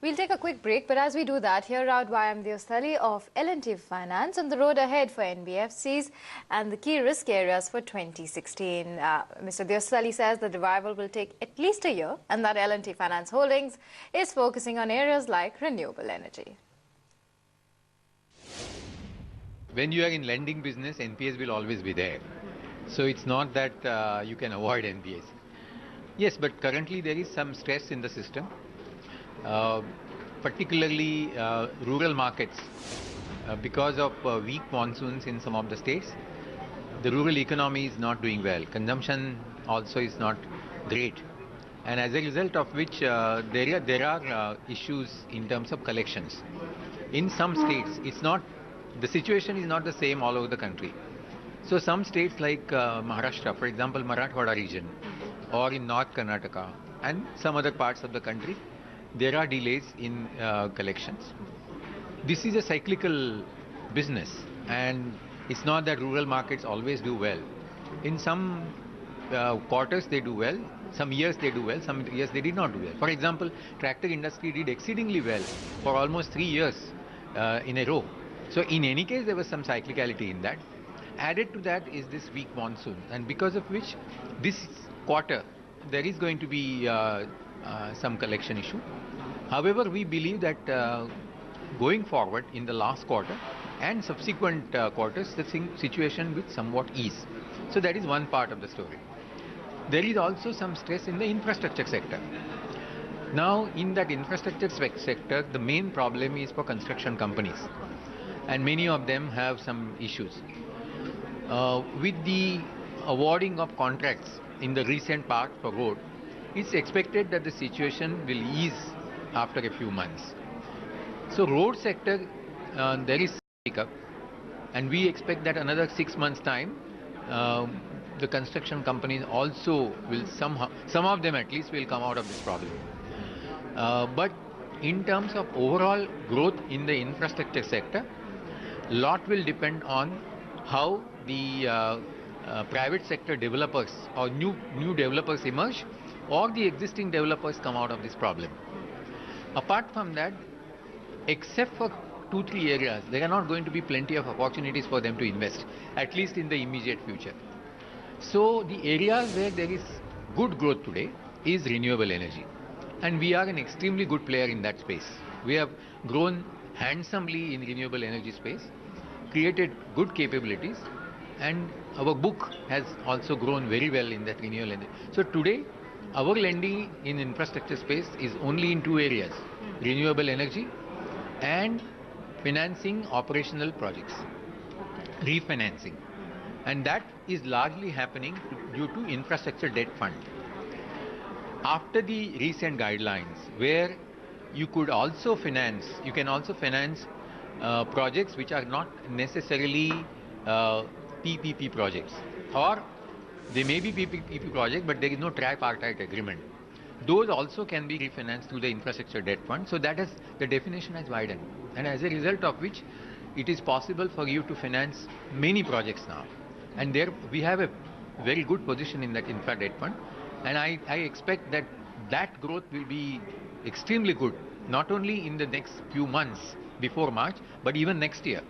We'll take a quick break, but as we do that, hear out YM Deosali of L&T Finance on the road ahead for NBFCs and the key risk areas for 2016. Mr. Deosali says the revival will take at least a year and that L&T Finance Holdings is focusing on areas like renewable energy. When you are in lending business, NPAs will always be there. So it's not that you can avoid NPAs. Yes, but currently there is some stress in the system. Particularly rural markets, because of weak monsoons in some of the states, the rural economy is not doing well. Consumption also is not great, and as a result of which there are issues in terms of collections. In some states, the situation is not the same all over the country. So some states like Maharashtra, for example, Marathwada region, or in North Karnataka, and some other parts of the country, there are delays in collections. This is a cyclical business, and it's not that rural markets always do well. In some quarters they do well, some years they do well, some years they did not do well. For example, tractor industry did exceedingly well for almost 3 years in a row. So in any case, there was some cyclicality in that. Added to that is this weak monsoon, and because of which this quarter there is going to be some collection issue. However, we believe that going forward in the last quarter and subsequent quarters, the situation will somewhat ease. So that is one part of the story. There is also some stress in the infrastructure sector. Now, in that infrastructure sector, the main problem is for construction companies, and many of them have some issues. With the awarding of contracts in the recent part for road, it's expected that the situation will ease after a few months. So road sector, there is pickup, and we expect that another 6 months time, the construction companies also will some of them at least will come out of this problem. But in terms of overall growth in the infrastructure sector, lot will depend on how the private sector developers or new developers emerge, or the existing developers come out of this problem. Apart from that, except for 2-3 areas, there are not going to be plenty of opportunities for them to invest, at least in the immediate future. So the areas where there is good growth today is renewable energy, and we are an extremely good player in that space. We have grown handsomely in renewable energy space, created good capabilities, and our book has also grown very well in that renewable energy. So today, our lending in infrastructure space is only in 2 areas: renewable energy and financing operational projects, refinancing. And that is largely happening due to infrastructure debt fund. After the recent guidelines, where you can also finance projects which are not necessarily PPP projects, or they may be PPP project, but there is no tripartite agreement. Those also can be refinanced through the infrastructure debt fund. So that the definition has widened, and as a result of which, it is possible for you to finance many projects now. And there we have a very good position in that infra debt fund, and I expect that growth will be extremely good, not only in the next few months before March, but even next year.